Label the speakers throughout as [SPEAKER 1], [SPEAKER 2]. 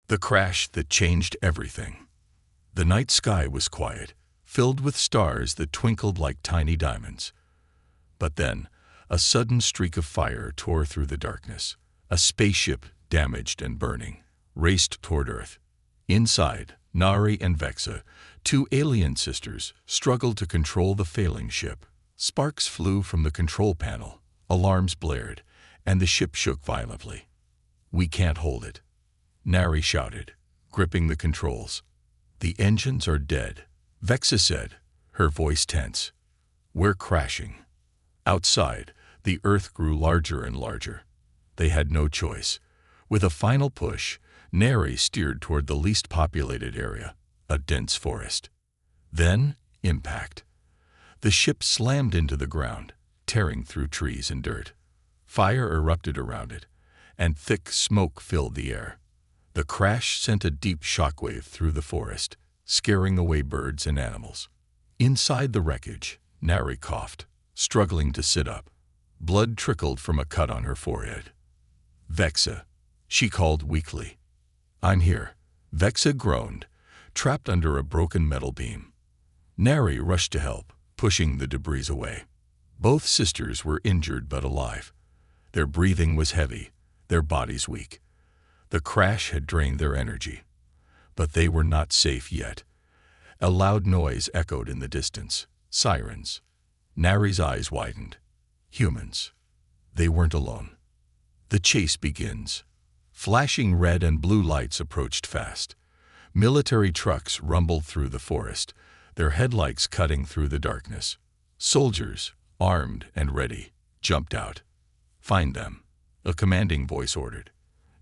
[SPEAKER 1] The crash that changed everything. The night sky was quiet, filled with stars that twinkled like tiny diamonds. But then, a sudden streak of fire tore through the darkness. A spaceship, damaged and burning, raced toward Earth. Inside, Nari and Vexa, two alien sisters, struggled to control the failing ship. Sparks flew from the control panel, alarms blared, and the ship shook violently. "We can't hold it," Nari shouted, gripping the controls. "The engines are dead," Vexa said, her voice tense. "We're crashing." Outside, the Earth grew larger and larger. They had no choice. With a final push, Nari steered toward the least populated area, a dense forest. Then, impact. The ship slammed into the ground, tearing through trees and dirt. Fire erupted around it, and thick smoke filled the air. The crash sent a deep shockwave through the forest, scaring away birds and animals. Inside the wreckage, Nari coughed, struggling to sit up. Blood trickled from a cut on her forehead. "Vexa," she called weakly. "I'm here," Vexa groaned, trapped under a broken metal beam. Nari rushed to help, pushing the debris away. Both sisters were injured but alive. Their breathing was heavy, their bodies weak. The crash had drained their energy. But they were not safe yet. A loud noise echoed in the distance. Sirens. Nari's eyes widened. Humans. They weren't alone. The chase begins. Flashing red and blue lights approached fast. Military trucks rumbled through the forest, their headlights cutting through the darkness. Soldiers, armed and ready, jumped out. "Find them," a commanding voice ordered.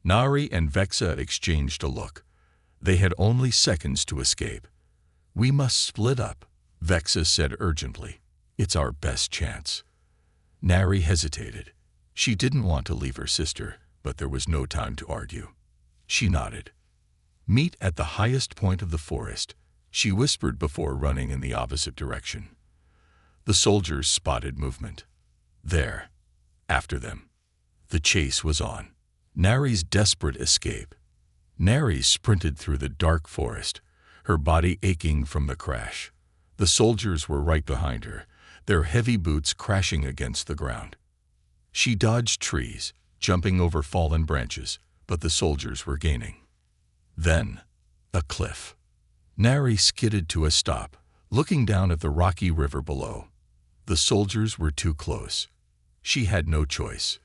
[SPEAKER 1] Nari and Vexa exchanged a look. They had only seconds to escape. "We must split up," Vexa said urgently. "It's our best chance." Nari hesitated. She didn't want to leave her sister, but there was no time to argue. She nodded. "Meet at the highest point of the forest," she whispered before running in the opposite direction. The soldiers spotted movement. There. After them. The chase was on. Nari's desperate escape. Nari sprinted through the dark forest, her body aching from the crash. The soldiers were right behind her, their heavy boots crashing against the ground. She dodged trees, jumping over fallen branches, but the soldiers were gaining. Then, a cliff. Nari skidded to a stop, looking down at the rocky river below. The soldiers were too close. She had no choice.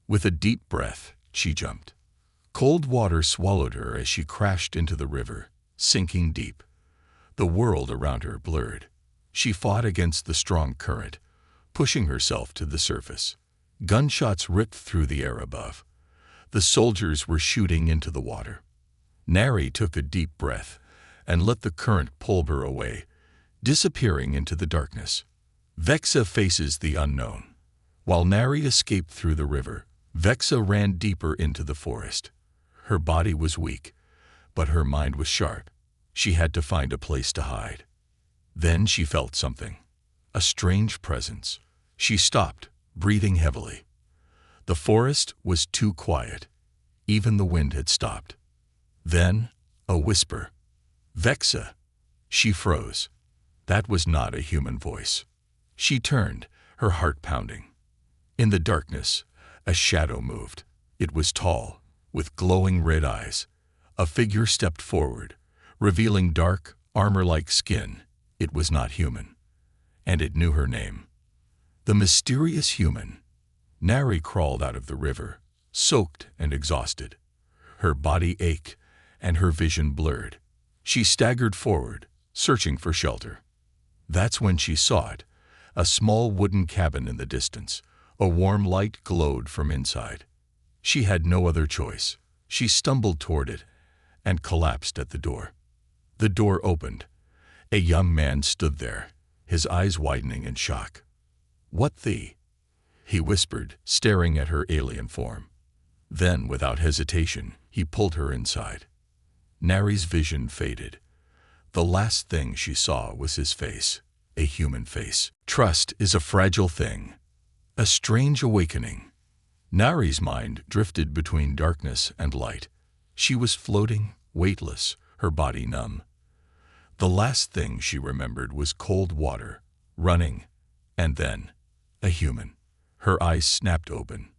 [SPEAKER 1] With a deep breath, she jumped. Cold water swallowed her as she crashed into the river, sinking deep. The world around her blurred. She fought against the strong current, pushing herself to the surface. Gunshots ripped through the air above. The soldiers were shooting into the water. Nari took a deep breath and let the current pull her away, disappearing into the darkness. Vexa faces the unknown. While Nari escaped through the river, Vexa ran deeper into the forest. Her body was weak, but her mind was sharp. She had to find a place to hide. Then she felt something. A strange presence. She stopped, breathing heavily. The forest was too quiet. Even the wind had stopped. Then, a whisper. "Vexa." She froze. That was not a human voice. She turned, her heart pounding. In the darkness, a shadow moved. It was tall, with glowing red eyes. A figure stepped forward, revealing dark, armor-like skin. It was not human. And it knew her name. The mysterious human. Nari crawled out of the river, soaked and exhausted. Her body ached, and her vision blurred. She staggered forward, searching for shelter. That's when she saw it, a small wooden cabin in the distance. A warm light glowed from inside. She had no other choice. She stumbled toward it and collapsed at the door. The door opened. A young man stood there, his eyes widening in shock. "What the?" he whispered, staring at her alien form. Then, without hesitation, he pulled her inside. Nari's vision faded. The last thing she saw was his face, a human face. Trust is a fragile thing. A strange awakening. Nari's mind drifted between darkness and light. She was floating, weightless, her body numb. The last thing she remembered was cold water, running, and then a human. Her eyes snapped open.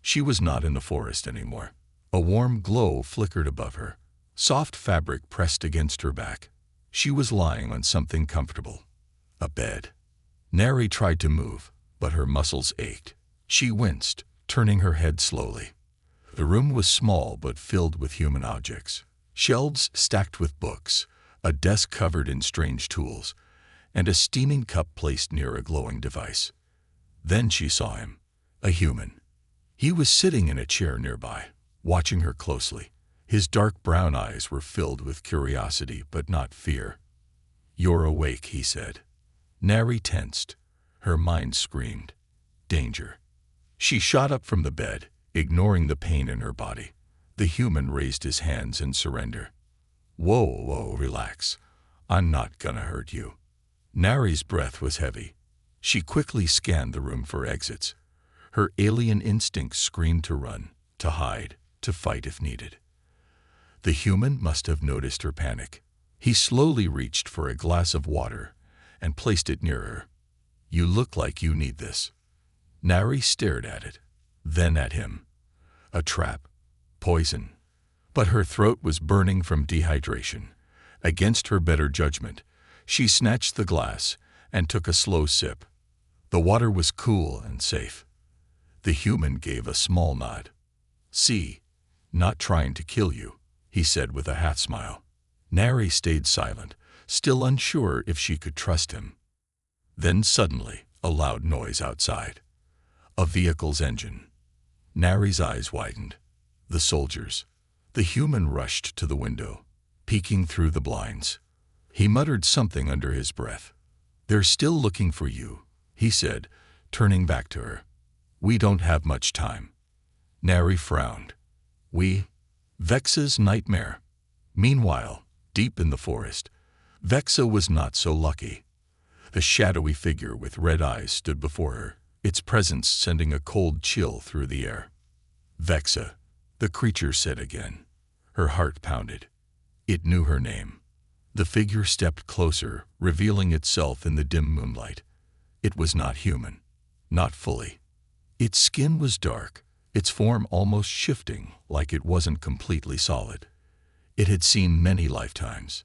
[SPEAKER 1] She was not in the forest anymore. A warm glow flickered above her. Soft fabric pressed against her back. She was lying on something comfortable. A bed. Neri tried to move, but her muscles ached. She winced, turning her head slowly. The room was small but filled with human objects. Shelves stacked with books, a desk covered in strange tools, and a steaming cup placed near a glowing device. Then she saw him, a human. He was sitting in a chair nearby, watching her closely. His dark brown eyes were filled with curiosity but not fear. "You're awake," he said. Neri tensed. Her mind screamed, "Danger." She shot up from the bed, ignoring the pain in her body. The human raised his hands in surrender. Whoa, relax. I'm not gonna hurt you." Neri's breath was heavy. She quickly scanned the room for exits. Her alien instincts screamed to run, to hide, to fight if needed. The human must have noticed her panic. He slowly reached for a glass of water and placed it near her. "You look like you need this." Neri stared at it, then at him. A trap. Poison. But her throat was burning from dehydration. Against her better judgment, she snatched the glass and took a slow sip. The water was cool and safe. The human gave a small nod. "See, not trying to kill you," he said with a half-smile. Neri stayed silent, still unsure if she could trust him. Then suddenly, a loud noise outside. A vehicle's engine. Neri's eyes widened. The soldiers. The human rushed to the window, peeking through the blinds. He muttered something under his breath. "They're still looking for you," he said, turning back to her. "We don't have much time." Neri frowned. Vexa's nightmare. Meanwhile, deep in the forest, Vexa was not so lucky. The shadowy figure with red eyes stood before her, its presence sending a cold chill through the air. "Vexa," the creature said again. Her heart pounded. It knew her name. The figure stepped closer, revealing itself in the dim moonlight. It was not human. Not fully. Its skin was dark, its form almost shifting, like it wasn't completely solid. It had seen many lifetimes.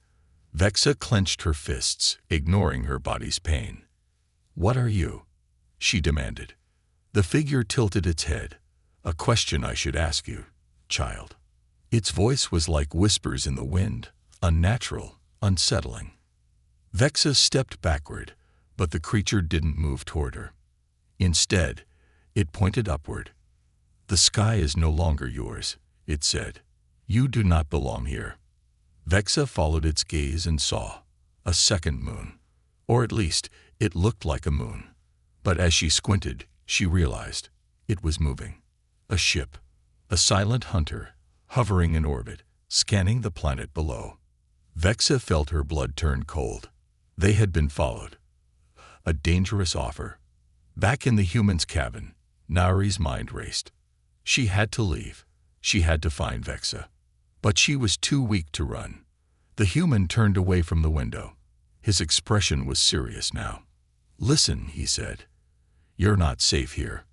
[SPEAKER 1] Vexa clenched her fists, ignoring her body's pain. "What are you?" she demanded. The figure tilted its head. "A question I should ask you, child." Its voice was like whispers in the wind, unnatural, unsettling. Vexa stepped backward, but the creature didn't move toward her. Instead, it pointed upward. "The sky is no longer yours," it said. "You do not belong here." Vexa followed its gaze and saw a second moon. Or at least, it looked like a moon. But as she squinted, she realized it was moving. A ship. A silent hunter, hovering in orbit, scanning the planet below. Vexa felt her blood turn cold. They had been followed. A dangerous offer. Back in the human's cabin, Neri's mind raced. She had to leave. She had to find Vexa. But she was too weak to run. The human turned away from the window. His expression was serious now. "Listen," he said. "You're not safe here.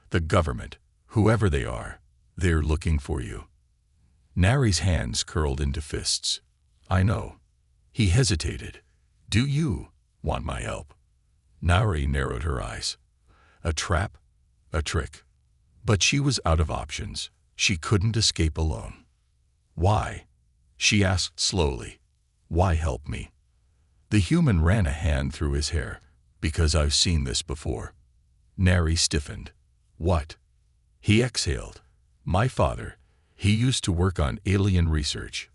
[SPEAKER 1] The government, whoever they are, they're looking for you." Neri's hands curled into fists. "I know." He hesitated. "Do you want my help?" Neri narrowed her eyes. A trap? A trick? But she was out of options. She couldn't escape alone. "Why?" she asked slowly. "Why help me?" The human ran a hand through his hair. "Because I've seen this before." Neri stiffened. "What?" He exhaled. "My father. He used to work on alien research."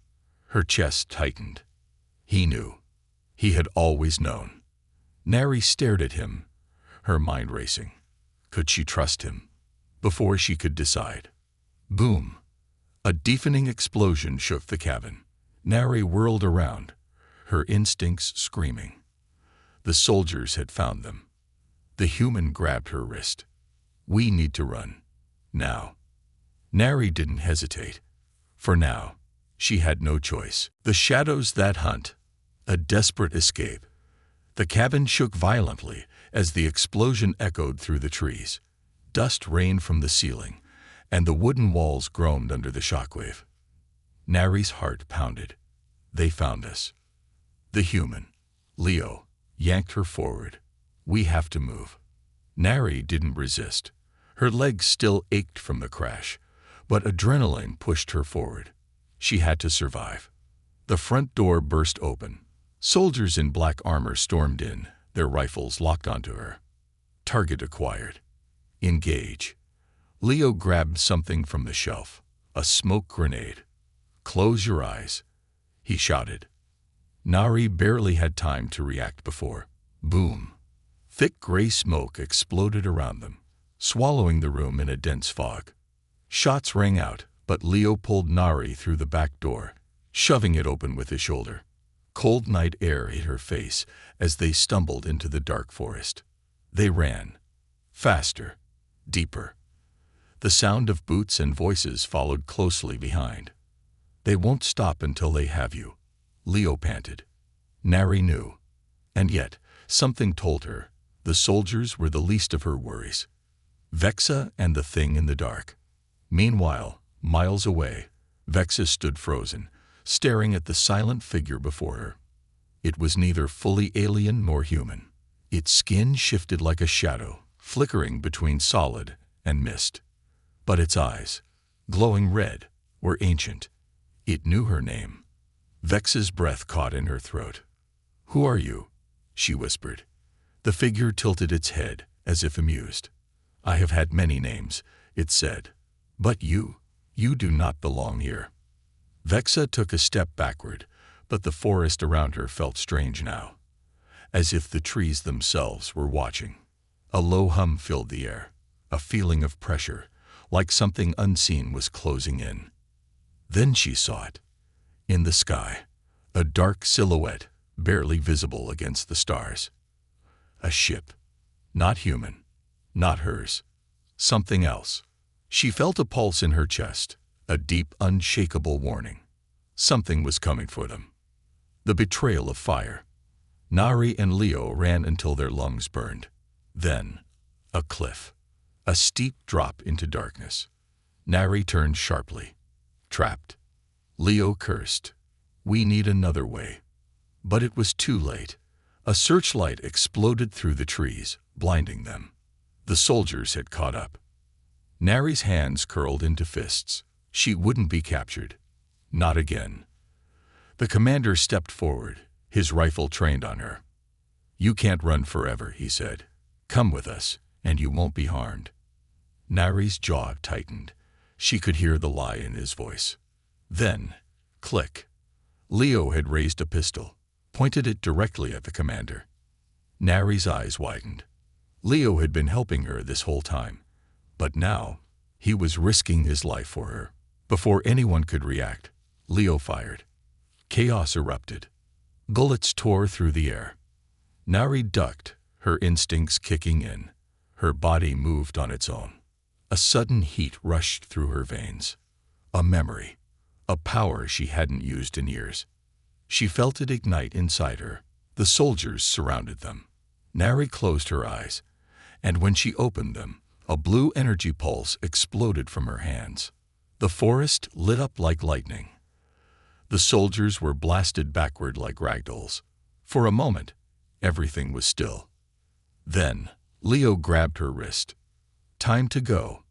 [SPEAKER 1] Her chest tightened. He knew. He had always known. Neri stared at him, her mind racing. Could she trust him? Before she could decide. Boom! A deafening explosion shook the cabin. Neri whirled around, her instincts screaming. The soldiers had found them. The human grabbed her wrist. "We need to run. Now." Neri didn't hesitate. For now, She had no choice. The shadows that hunt. A desperate escape. The cabin shook violently as the explosion echoed through the trees. Dust rained from the ceiling, and the wooden walls groaned under the shockwave. Nari's heart pounded. They found us. The human, Leo, yanked her forward. We have to move. Nari didn't resist. Her legs still ached from the crash, but adrenaline pushed her forward. She had to survive. The front door burst open. Soldiers in black armor stormed in, their rifles locked onto her. Target acquired. Engage. Leo grabbed something from the shelf, a smoke grenade. Close your eyes, he shouted. Nari barely had time to react before. Boom. Thick gray smoke exploded around them, swallowing the room in a dense fog. Shots rang out, but Leo pulled Nari through the back door, shoving it open with his shoulder. Cold night air hit her face as they stumbled into the dark forest. They ran. Faster. Deeper. The sound of boots and voices followed closely behind. They won't stop until they have you, Leo panted. Nari knew. And yet, something told her the soldiers were the least of her worries. Vexa and the thing in the dark. Meanwhile, miles away, Vexa stood frozen, staring at the silent figure before her. It was neither fully alien nor human. Its skin shifted like a shadow, flickering between solid and mist. But its eyes, glowing red, were ancient. It knew her name. Vexa's breath caught in her throat. "Who are you?" she whispered. The figure tilted its head, as if amused. "I have had many names," it said. "But you do not belong here." Vexa took a step backward, but the forest around her felt strange now, as if the trees themselves were watching. A low hum filled the air, a feeling of pressure, like something unseen was closing in. Then she saw it. In the sky, a dark silhouette, barely visible against the stars. A ship. Not human. Not hers. Something else. She felt a pulse in her chest, a deep, unshakable warning. Something was coming for them. The betrayal of fire. Nari and Leo ran until their lungs burned. Then, a cliff. A steep drop into darkness. Nari turned sharply. Trapped. Leo cursed. "We need another way." But it was too late. A searchlight exploded through the trees, blinding them. The soldiers had caught up. Nari's hands curled into fists. She wouldn't be captured. Not again. The commander stepped forward, his rifle trained on her. "You can't run forever," he said. "Come with us, and you won't be harmed." Nari's jaw tightened. She could hear the lie in his voice. Then, click. Leo had raised a pistol, pointed it directly at the commander. Nari's eyes widened. Leo had been helping her this whole time, but now he was risking his life for her. Before anyone could react, Leo fired. Chaos erupted. Bullets tore through the air. Nari ducked, her instincts kicking in. Her body moved on its own. A sudden heat rushed through her veins. A memory. A power she hadn't used in years. She felt it ignite inside her. The soldiers surrounded them. Nari closed her eyes, and when she opened them, a blue energy pulse exploded from her hands. The forest lit up like lightning. The soldiers were blasted backward like ragdolls. For a moment, everything was still. Then, Leo grabbed her wrist. Time to go.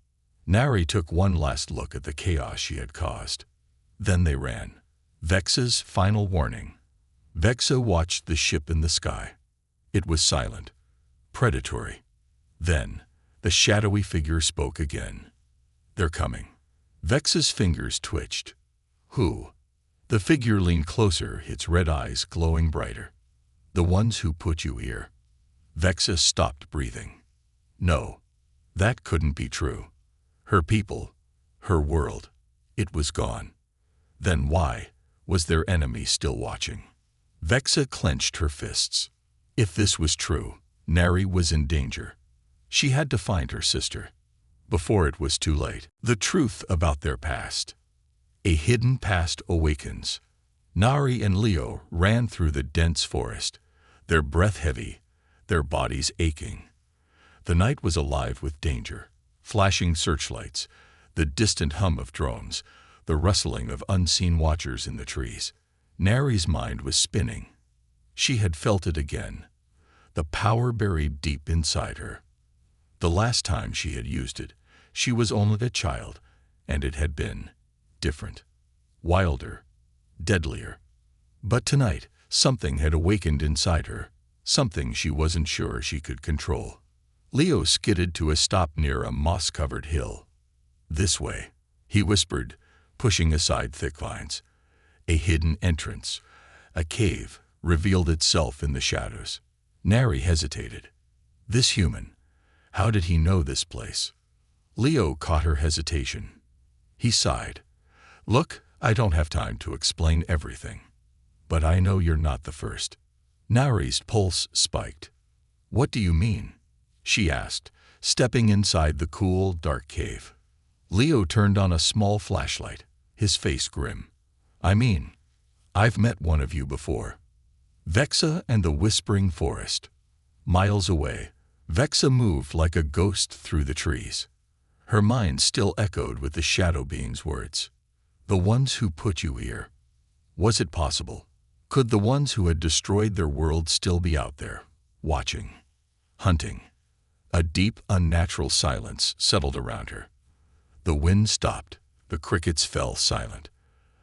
[SPEAKER 1] Nari took one last look at the chaos she had caused. Then they ran. Vexa's final warning. Vexa watched the ship in the sky. It was silent, predatory. Then, the shadowy figure spoke again. "They're coming." Vexa's fingers twitched. "Who?" The figure leaned closer, its red eyes glowing brighter. "The ones who put you here." Vexa stopped breathing. No, that couldn't be true. Her people, her world, it was gone. Then why was their enemy still watching? Vexa clenched her fists. If this was true, Nari was in danger. She had to find her sister, before it was too late. The truth about their past. A hidden past awakens. Nari and Leo ran through the dense forest, their breath heavy, their bodies aching. The night was alive with danger, flashing searchlights, the distant hum of drones, the rustling of unseen watchers in the trees. Nari's mind was spinning. She had felt it again, the power buried deep inside her. The last time she had used it, she was only a child, and it had been different, wilder, deadlier. But tonight, something had awakened inside her, something she wasn't sure she could control. Leo skidded to a stop near a moss-covered hill. "This way," he whispered, pushing aside thick vines. A hidden entrance, a cave, revealed itself in the shadows. Nari hesitated. This human, how did he know this place? Leo caught her hesitation. He sighed. "Look, I don't have time to explain everything. But I know you're not the first." Nari's pulse spiked. "What do you mean?" she asked, stepping inside the cool, dark cave. Leo turned on a small flashlight, his face grim. "I mean, I've met one of you before. Vexa and the Whispering Forest." Miles away, Vexa moved like a ghost through the trees. Her mind still echoed with the shadow being's words. "The ones who put you here." Was it possible? Could the ones who had destroyed their world still be out there, watching, hunting? A deep, unnatural silence settled around her. The wind stopped, the crickets fell silent.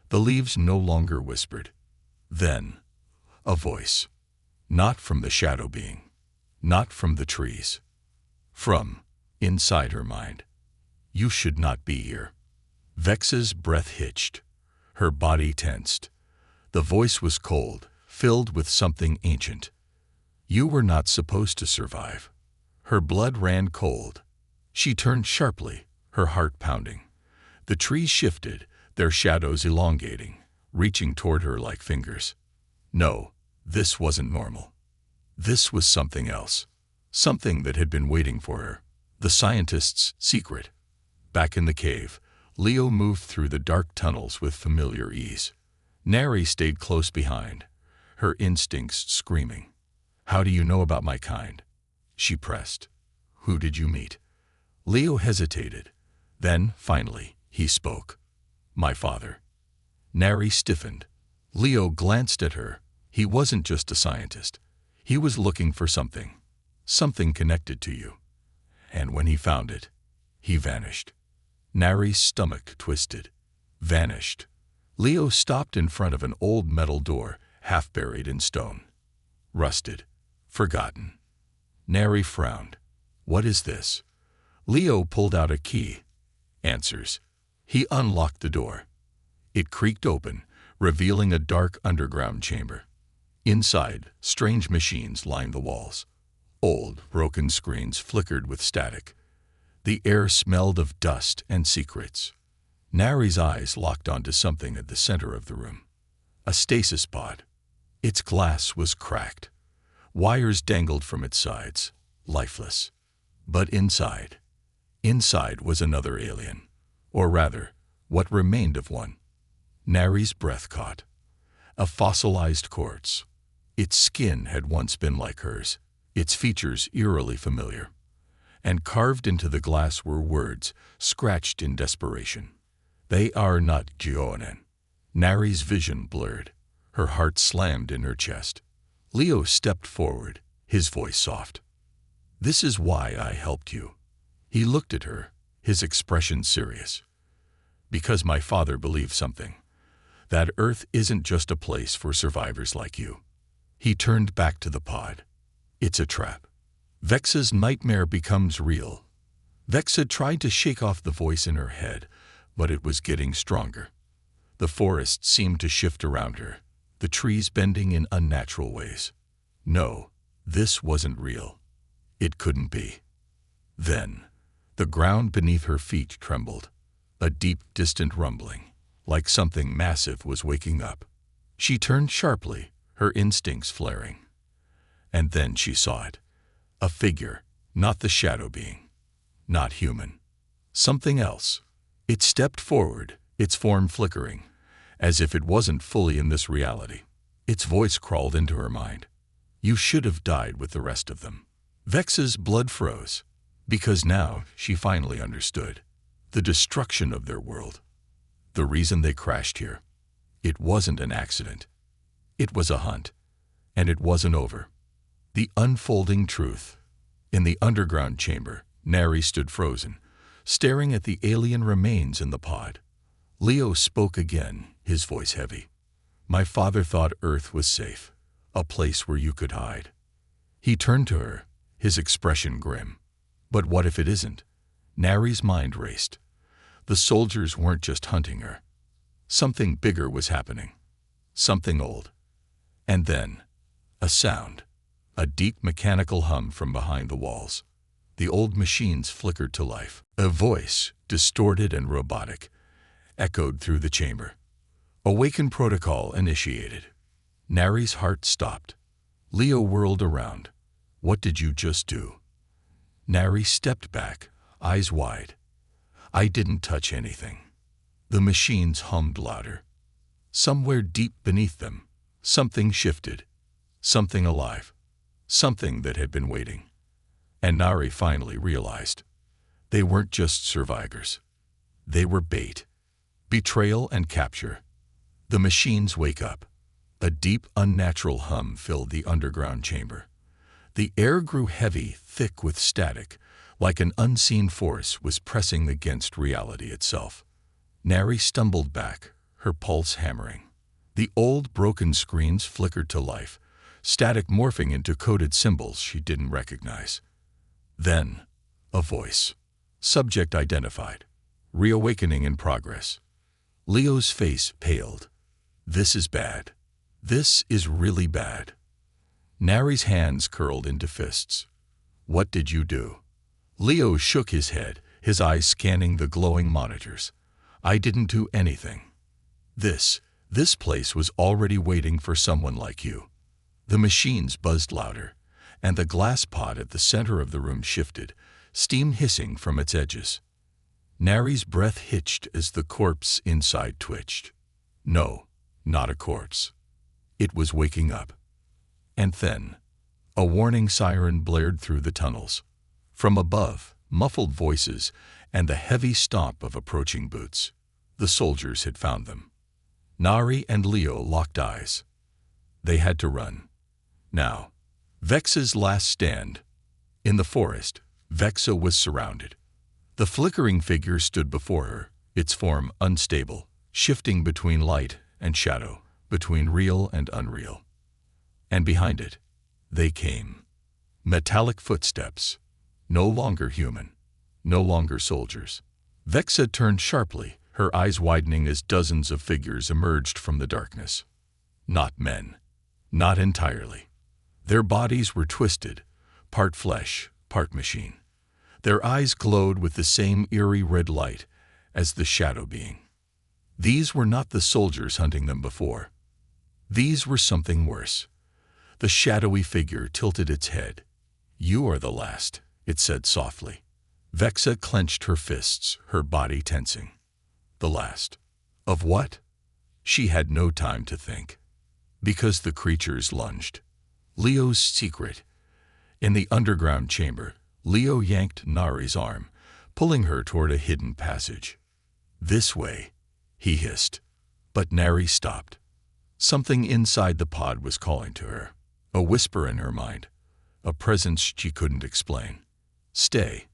[SPEAKER 1] The leaves no longer whispered. Then, a voice. Not from the shadow being, not from the trees. From inside her mind. "You should not be here." Vexa's breath hitched. Her body tensed. The voice was cold, filled with something ancient. "You were not supposed to survive." Her blood ran cold. She turned sharply, her heart pounding. The trees shifted, their shadows elongating, reaching toward her like fingers. No, this wasn't normal. This was something else. Something that had been waiting for her. The scientist's secret. Back in the cave, Leo moved through the dark tunnels with familiar ease. Nari stayed close behind, her instincts screaming. "How do you know about my kind?" she pressed. "Who did you meet?" Leo hesitated. Then, finally, he spoke. "My father." Nari stiffened. Leo glanced at her. He wasn't just a scientist. He was looking for something. Something connected to you. And when he found it, he vanished. Nari's stomach twisted. Vanished. Leo stopped in front of an old metal door, half buried in stone. Rusted. Forgotten. Nari frowned. "What is this?" Leo pulled out a key. Answers. He unlocked the door. It creaked open, revealing a dark underground chamber. Inside, strange machines lined the walls. Old, broken screens flickered with static. The air smelled of dust and secrets. Nari's eyes locked onto something at the center of the room. A stasis pod. Its glass was cracked. Wires dangled from its sides, lifeless. But inside was another alien. Or rather, what remained of one. Nari's breath caught. A fossilized quartz. Its skin had once been like hers, its features eerily familiar. And carved into the glass were words, scratched in desperation. "They are not Geonan." Nari's vision blurred. Her heart slammed in her chest. Leo stepped forward, his voice soft. "This is why I helped you." He looked at her, his expression serious. "Because my father believed something. That Earth isn't just a place for survivors like you." He turned back to the pod. "It's a trap." Vexa's nightmare becomes real. Vexa tried to shake off the voice in her head, but it was getting stronger. The forest seemed to shift around her, the trees bending in unnatural ways. No, this wasn't real. It couldn't be. Then, the ground beneath her feet trembled, a deep, distant rumbling, like something massive was waking up. She turned sharply, her instincts flaring. And then she saw it. A figure, not the shadow being, not human. Something else. It stepped forward, its form flickering, as if it wasn't fully in this reality. Its voice crawled into her mind. You should have died with the rest of them. Vex's blood froze, because now she finally understood. The destruction of their world. The reason they crashed here. It wasn't an accident. It was a hunt. And it wasn't over. The unfolding truth. In the underground chamber, Nari stood frozen, staring at the alien remains in the pod. Leo spoke again, his voice heavy. My father thought Earth was safe, a place where you could hide. He turned to her, his expression grim. But what if it isn't? Nari's mind raced. The soldiers weren't just hunting her. Something bigger was happening. Something old. And then, a sound. A deep mechanical hum from behind the walls. The old machines flickered to life. A voice, distorted and robotic, echoed through the chamber. Awaken protocol initiated. Nari's heart stopped. Leo whirled around. What did you just do? Nari stepped back, eyes wide. I didn't touch anything. The machines hummed louder. Somewhere deep beneath them, something shifted. Something alive. Something that had been waiting. And Nari finally realized. They weren't just survivors. They were bait. Betrayal and capture. The machines wake up. A deep, unnatural hum filled the underground chamber. The air grew heavy, thick with static, like an unseen force was pressing against reality itself. Nari stumbled back, her pulse hammering. The old, broken screens flickered to life, static morphing into coded symbols she didn't recognize. Then, a voice. Subject identified. Reawakening in progress. Leo's face paled. This is bad. This is really bad. Nari's hands curled into fists. What did you do? Leo shook his head, his eyes scanning the glowing monitors. I didn't do anything. This place was already waiting for someone like you. The machines buzzed louder, and the glass pod at the center of the room shifted, steam hissing from its edges. Nari's breath hitched as the corpse inside twitched. No, not a corpse. It was waking up. And then, a warning siren blared through the tunnels. From above, muffled voices and the heavy stomp of approaching boots. The soldiers had found them. Nari and Leo locked eyes. They had to run. Now, Vex's last stand. In the forest, Vexa was surrounded. The flickering figure stood before her, its form unstable, shifting between light and shadow, between real and unreal. And behind it, they came. Metallic footsteps. No longer human. No longer soldiers. Vexa turned sharply, her eyes widening as dozens of figures emerged from the darkness. Not men. Not entirely. Their bodies were twisted, part flesh, part machine. Their eyes glowed with the same eerie red light as the shadow being. These were not the soldiers hunting them before. These were something worse. The shadowy figure tilted its head. You are the last, it said softly. Vexa clenched her fists, her body tensing. The last. Of what? She had no time to think. Because the creatures lunged. Leo's secret. In the underground chamber, Leo yanked Nari's arm, pulling her toward a hidden passage. This way, he hissed. But Nari stopped. Something inside the pod was calling to her. A whisper in her mind. A presence she couldn't explain. Stay.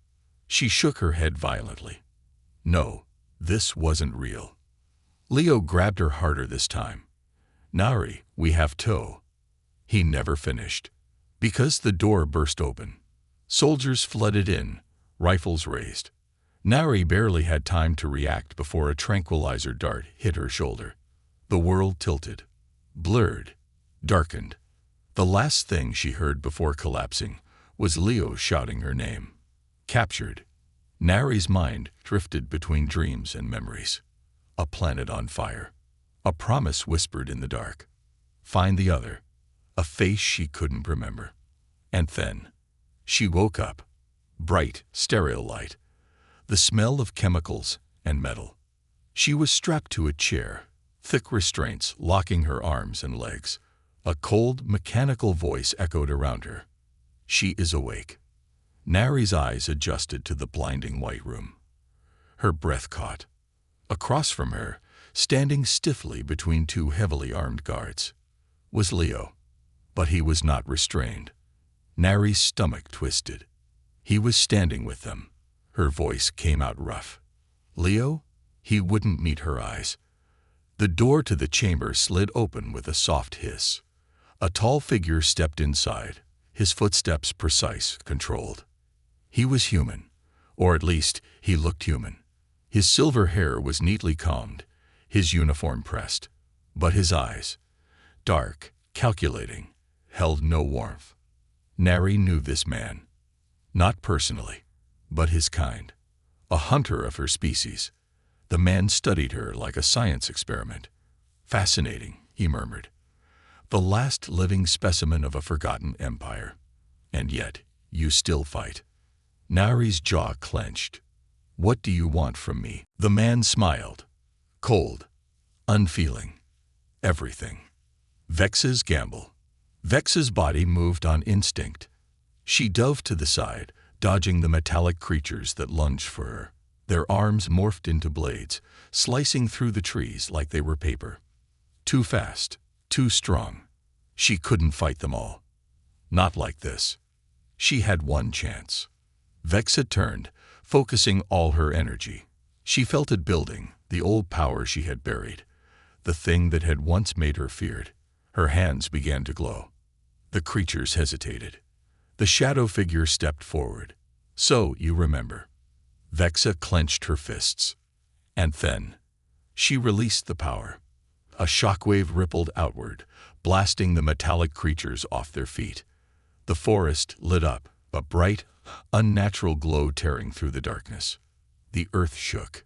[SPEAKER 1] She shook her head violently. No, this wasn't real. Leo grabbed her harder this time. Nari, we have to. He never finished. Because the door burst open. Soldiers flooded in, rifles raised. Nari barely had time to react before a tranquilizer dart hit her shoulder. The world tilted. Blurred. Darkened. The last thing she heard before collapsing was Leo shouting her name. Captured. Nari's mind drifted between dreams and memories. A planet on fire. A promise whispered in the dark. Find the other. A face she couldn't remember. And then, she woke up. Bright, sterile light. The smell of chemicals and metal. She was strapped to a chair, thick restraints locking her arms and legs. A cold, mechanical voice echoed around her. "She is awake." Nari's eyes adjusted to the blinding white room. Her breath caught. Across from her, standing stiffly between two heavily armed guards, was Leo. But he was not restrained. Nari's stomach twisted. He was standing with them. Her voice came out rough. "Leo?" He wouldn't meet her eyes. The door to the chamber slid open with a soft hiss. A tall figure stepped inside, his footsteps precise, controlled. He was human, or at least he looked human. His silver hair was neatly combed, his uniform pressed, but his eyes, dark, calculating, held no warmth. Nari knew this man. Not personally, but his kind. A hunter of her species. The man studied her like a science experiment. "Fascinating," he murmured. "The last living specimen of a forgotten empire. And yet, you still fight." Nari's jaw clenched. "What do you want from me?" The man smiled. Cold, unfeeling, everything. Vex's gamble. Vex's body moved on instinct. She dove to the side, dodging the metallic creatures that lunged for her. Their arms morphed into blades, slicing through the trees like they were paper. Too fast, too strong. She couldn't fight them all. Not like this. She had one chance. Vexa turned, focusing all her energy. She felt it building, the old power she had buried, the thing that had once made her feared. Her hands began to glow. The creatures hesitated. The shadow figure stepped forward. "So, you remember." Vexa clenched her fists. And then, she released the power. A shockwave rippled outward, blasting the metallic creatures off their feet. The forest lit up, a bright, unnatural glow tearing through the darkness. The earth shook.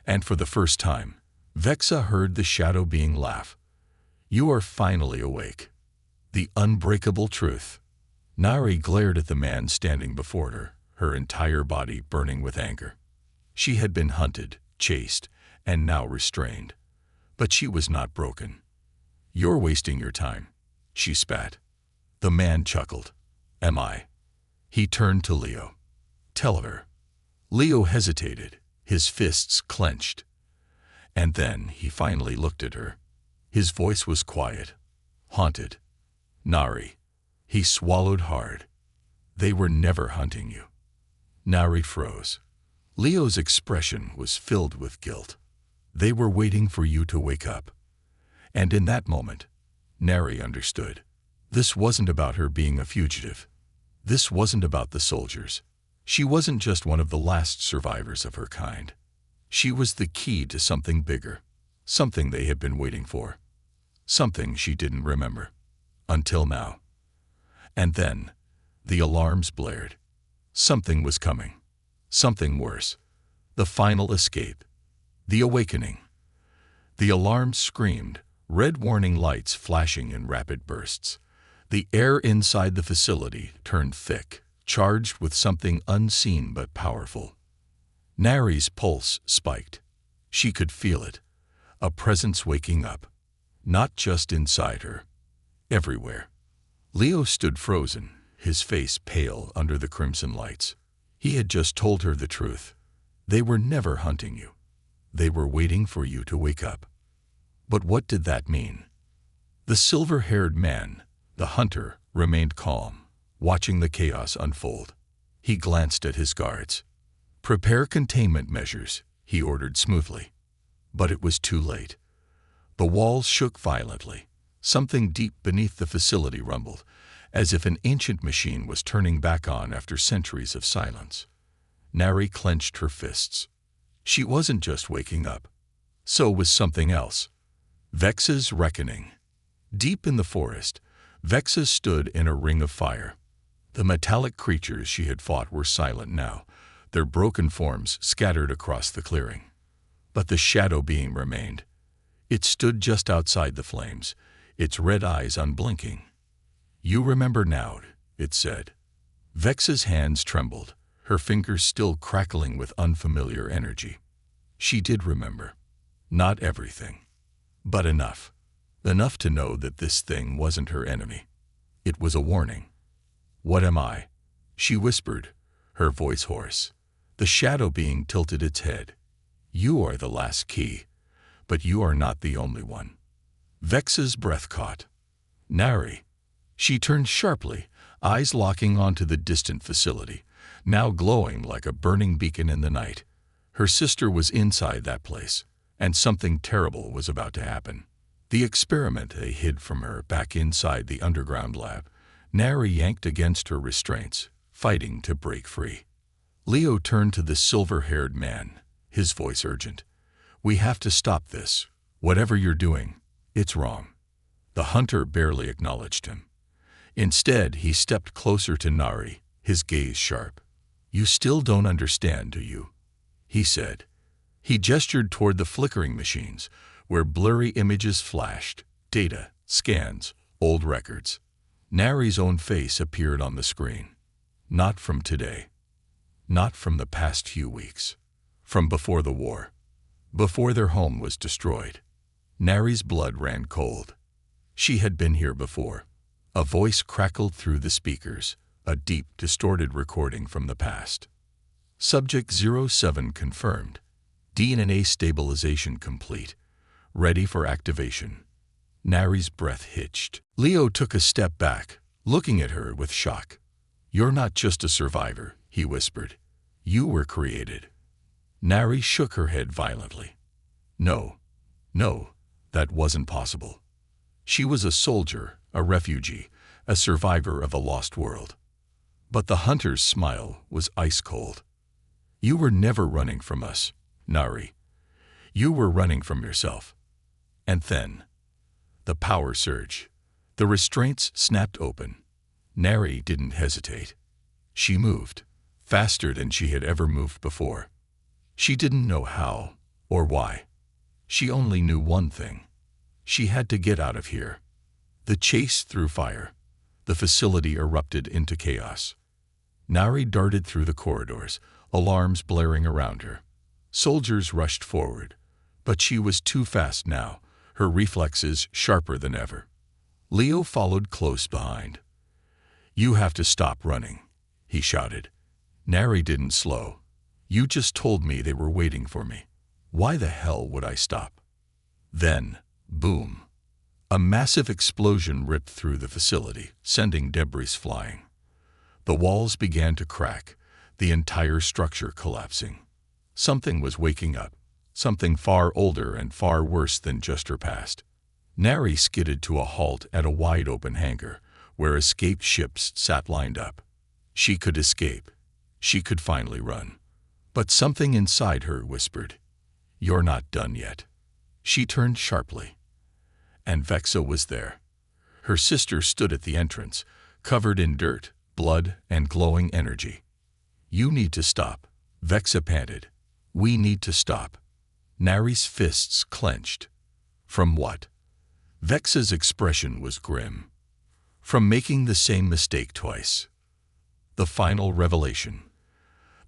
[SPEAKER 1] And for the first time, Vexa heard the shadow being laugh. "You are finally awake." The unbreakable truth. Nari glared at the man standing before her, her entire body burning with anger. She had been hunted, chased, and now restrained. But she was not broken. "You're wasting your time," she spat. The man chuckled. "Am I?" He turned to Leo. "Tell her." Leo hesitated, his fists clenched. And then he finally looked at her. His voice was quiet, haunted. "Nari." He swallowed hard. "They were never hunting you." Nari froze. Leo's expression was filled with guilt. "They were waiting for you to wake up." And in that moment, Nari understood. This wasn't about her being a fugitive. This wasn't about the soldiers. She wasn't just one of the last survivors of her kind. She was the key to something bigger, something they had been waiting for, something she didn't remember. Until now. And then, the alarms blared. Something was coming. Something worse. The final escape. The awakening. The alarms screamed, red warning lights flashing in rapid bursts. The air inside the facility turned thick, charged with something unseen but powerful. Nari's pulse spiked. She could feel it. A presence waking up. Not just inside her. Everywhere. Leo stood frozen, his face pale under the crimson lights. He had just told her the truth. They were never hunting you. They were waiting for you to wake up. But what did that mean? The silver-haired man, the hunter, remained calm, watching the chaos unfold. He glanced at his guards. "Prepare containment measures," he ordered smoothly. But it was too late. The walls shook violently. Something deep beneath the facility rumbled, as if an ancient machine was turning back on after centuries of silence. Nari clenched her fists. She wasn't just waking up. So was something else. Vex's reckoning. Deep in the forest, Vexa stood in a ring of fire. The metallic creatures she had fought were silent now, their broken forms scattered across the clearing. But the shadow being remained. It stood just outside the flames, its red eyes unblinking. "You remember now," it said. Vex's hands trembled, her fingers still crackling with unfamiliar energy. She did remember. Not everything, but enough. Enough to know that this thing wasn't her enemy. It was a warning. "What am I?" she whispered, her voice hoarse. The shadow being tilted its head. "You are the last key, but you are not the only one." Vexa's breath caught. "Nari." She turned sharply, eyes locking onto the distant facility, now glowing like a burning beacon in the night. Her sister was inside that place, and something terrible was about to happen. The experiment they hid from her back inside the underground lab. Nari yanked against her restraints, fighting to break free. Leo turned to the silver-haired man, his voice urgent. "We have to stop this. Whatever you're doing, it's wrong." The hunter barely acknowledged him. Instead, he stepped closer to Nari, his gaze sharp. "You still don't understand, do you?" he said. He gestured toward the flickering machines, where blurry images flashed, data, scans, old records. Nari's own face appeared on the screen. Not from today. Not from the past few weeks. From before the war. Before their home was destroyed. Nari's blood ran cold. She had been here before. A voice crackled through the speakers, a deep, distorted recording from the past. Subject 07 confirmed. DNA stabilization complete. Ready for activation. Nari's breath hitched. Leo took a step back, looking at her with shock. "You're not just a survivor," he whispered. "You were created." Nari shook her head violently. No, that wasn't possible. She was a soldier, a refugee, a survivor of a lost world. But the hunter's smile was ice cold. "You were never running from us, Nari. You were running from yourself." And then, the power surge. The restraints snapped open. Nari didn't hesitate. She moved, faster than she had ever moved before. She didn't know how or why. She only knew one thing. She had to get out of here. The chase through fire. The facility erupted into chaos. Nari darted through the corridors, alarms blaring around her. Soldiers rushed forward, but she was too fast now, her reflexes sharper than ever. Leo followed close behind. "You have to stop running," he shouted. Nari didn't slow. "You just told me they were waiting for me. Why the hell would I stop?" Then, boom. A massive explosion ripped through the facility, sending debris flying. The walls began to crack, the entire structure collapsing. Something was waking up, something far older and far worse than just her past. Nari skidded to a halt at a wide-open hangar, where escaped ships sat lined up. She could escape. She could finally run. But something inside her whispered, "You're not done yet." She turned sharply. And Vexa was there. Her sister stood at the entrance, covered in dirt, blood, and glowing energy. "You need to stop," Vexa panted. "We need to stop." Nari's fists clenched. From what? Vexa's expression was grim. From making the same mistake twice. The final revelation.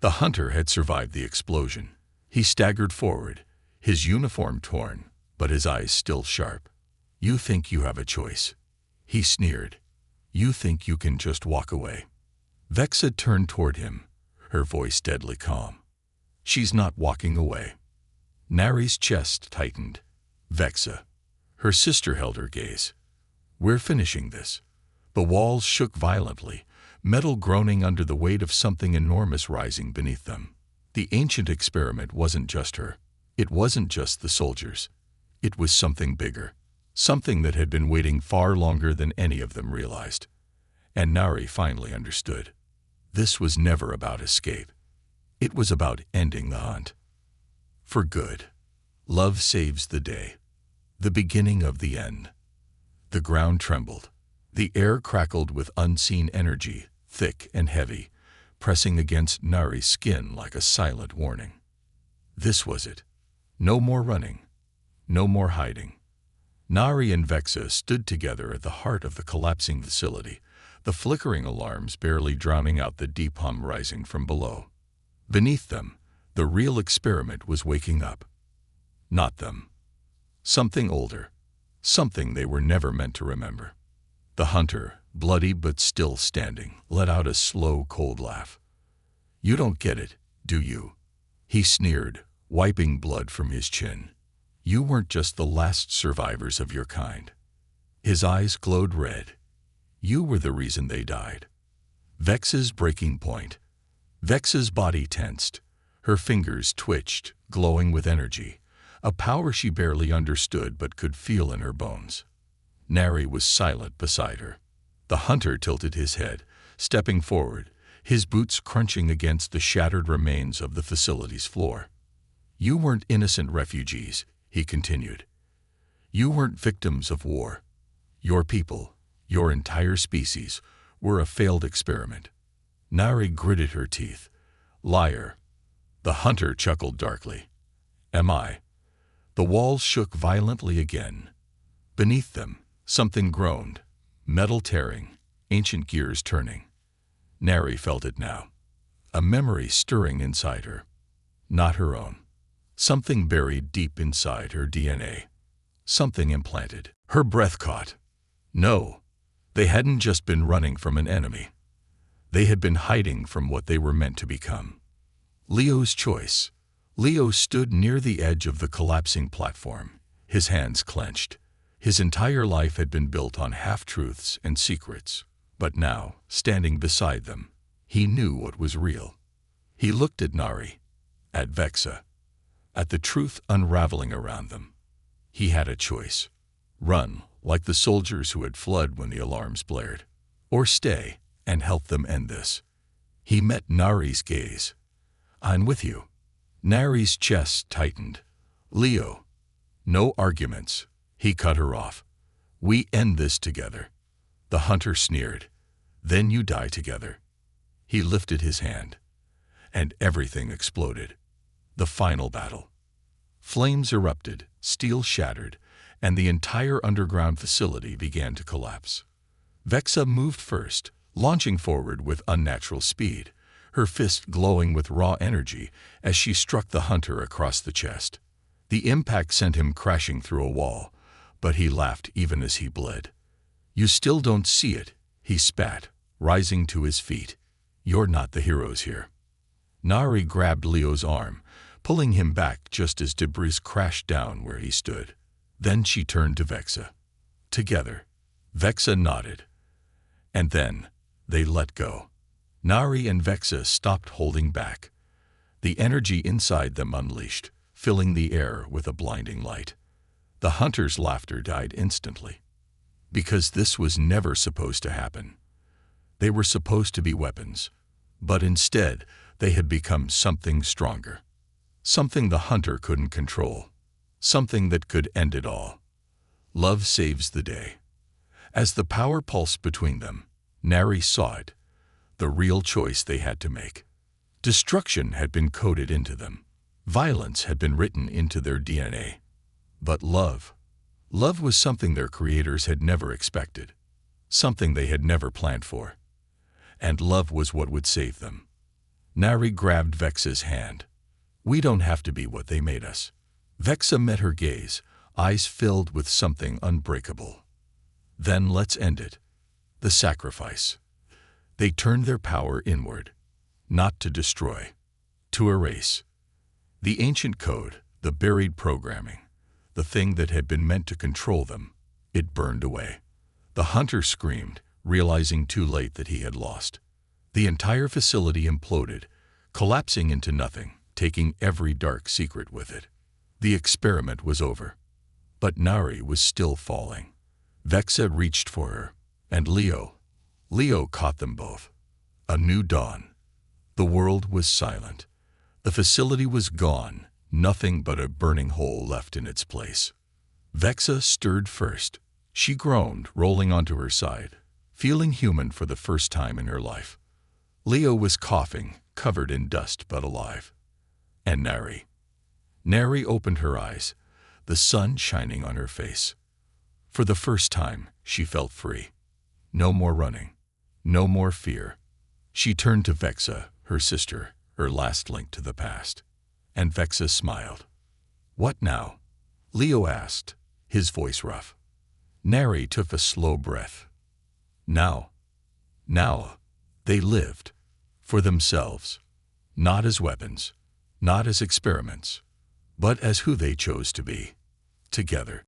[SPEAKER 1] The hunter had survived the explosion. He staggered forward, his uniform torn, but his eyes still sharp. "You think you have a choice," he sneered. "You think you can just walk away." Vexa turned toward him, her voice deadly calm. "She's not walking away." Nari's chest tightened. "Vexa." Her sister held her gaze. "We're finishing this." The walls shook violently, metal groaning under the weight of something enormous rising beneath them. The ancient experiment wasn't just her. It wasn't just the soldiers. It was something bigger. Something that had been waiting far longer than any of them realized. And Nari finally understood. This was never about escape. It was about ending the hunt. For good. Love saves the day. The beginning of the end. The ground trembled. The air crackled with unseen energy, thick and heavy, pressing against Nari's skin like a silent warning. This was it. No more running. No more hiding. Nari and Vexa stood together at the heart of the collapsing facility, the flickering alarms barely drowning out the deep hum rising from below. Beneath them, the real experiment was waking up. Not them. something older, something they were never meant to remember. The hunter, bloody but still standing, let out a slow, cold laugh. "You don't get it, do you?" he sneered, wiping blood from his chin. "You weren't just the last survivors of your kind." His eyes glowed red. "You were the reason they died." Vexa's breaking point. Vexa's body tensed. Her fingers twitched, glowing with energy, a power she barely understood but could feel in her bones. Nari was silent beside her. The hunter tilted his head, stepping forward, his boots crunching against the shattered remains of the facility's floor. "You weren't innocent refugees," he continued. "You weren't victims of war. Your people, your entire species, were a failed experiment." Nari gritted her teeth. "Liar." The hunter chuckled darkly. "Am I?" The walls shook violently again. Beneath them, something groaned, metal tearing, ancient gears turning. Nari felt it now. A memory stirring inside her. Not her own. Something buried deep inside her DNA. Something implanted. Her breath caught. No, they hadn't just been running from an enemy. They had been hiding from what they were meant to become. Leo's choice. Leo stood near the edge of the collapsing platform, his hands clenched. His entire life had been built on half-truths and secrets, but now, standing beside them, he knew what was real. He looked at Nari, at Vexa, at the truth unraveling around them. He had a choice. Run, like the soldiers who had fled when the alarms blared, or stay and help them end this. He met Nari's gaze. "I'm with you." Nari's chest tightened. "Leo." "No arguments." He cut her off. "We end this together." The hunter sneered. "Then you die together." He lifted his hand, and everything exploded. The final battle. Flames erupted, steel shattered, and the entire underground facility began to collapse. Vexa moved first, launching forward with unnatural speed, her fist glowing with raw energy as she struck the hunter across the chest. The impact sent him crashing through a wall, but he laughed even as he bled. "You still don't see it," he spat, rising to his feet. "You're not the heroes here." Nari grabbed Leo's arm, pulling him back just as debris crashed down where he stood. Then she turned to Vexa. Together. Vexa nodded. And then they let go. Nari and Vexa stopped holding back. The energy inside them unleashed, filling the air with a blinding light. The hunter's laughter died instantly. Because this was never supposed to happen. They were supposed to be weapons, but instead they had become something stronger. Something the hunter couldn't control. Something that could end it all. Love saves the day. As the power pulsed between them, Nari saw it, the real choice they had to make. Destruction had been coded into them. Violence had been written into their DNA. But love was something their creators had never expected, something they had never planned for. And love was what would save them. Nari grabbed Vexa's hand. "We don't have to be what they made us." Vexa met her gaze, eyes filled with something unbreakable. "Then let's end it." The sacrifice. They turned their power inward, not to destroy, to erase. The ancient code, the buried programming, the thing that had been meant to control them, it burned away. The hunter screamed, realizing too late that he had lost. The entire facility imploded, collapsing into nothing, taking every dark secret with it. The experiment was over. But Nari was still falling. Vexa reached for her, and Leo caught them both. A new dawn. The world was silent. The facility was gone, nothing but a burning hole left in its place. Vexa stirred first. She groaned, rolling onto her side, feeling human for the first time in her life. Leo was coughing, covered in dust but alive. And Nari. Nari opened her eyes, the sun shining on her face. For the first time, she felt free. No more running. No more fear. She turned to Vexa, her sister, her last link to the past. And Vexa smiled. "What now?" Leo asked, his voice rough. Nary took a slow breath. Now, they lived. For themselves. Not as weapons, not as experiments, but as who they chose to be. Together.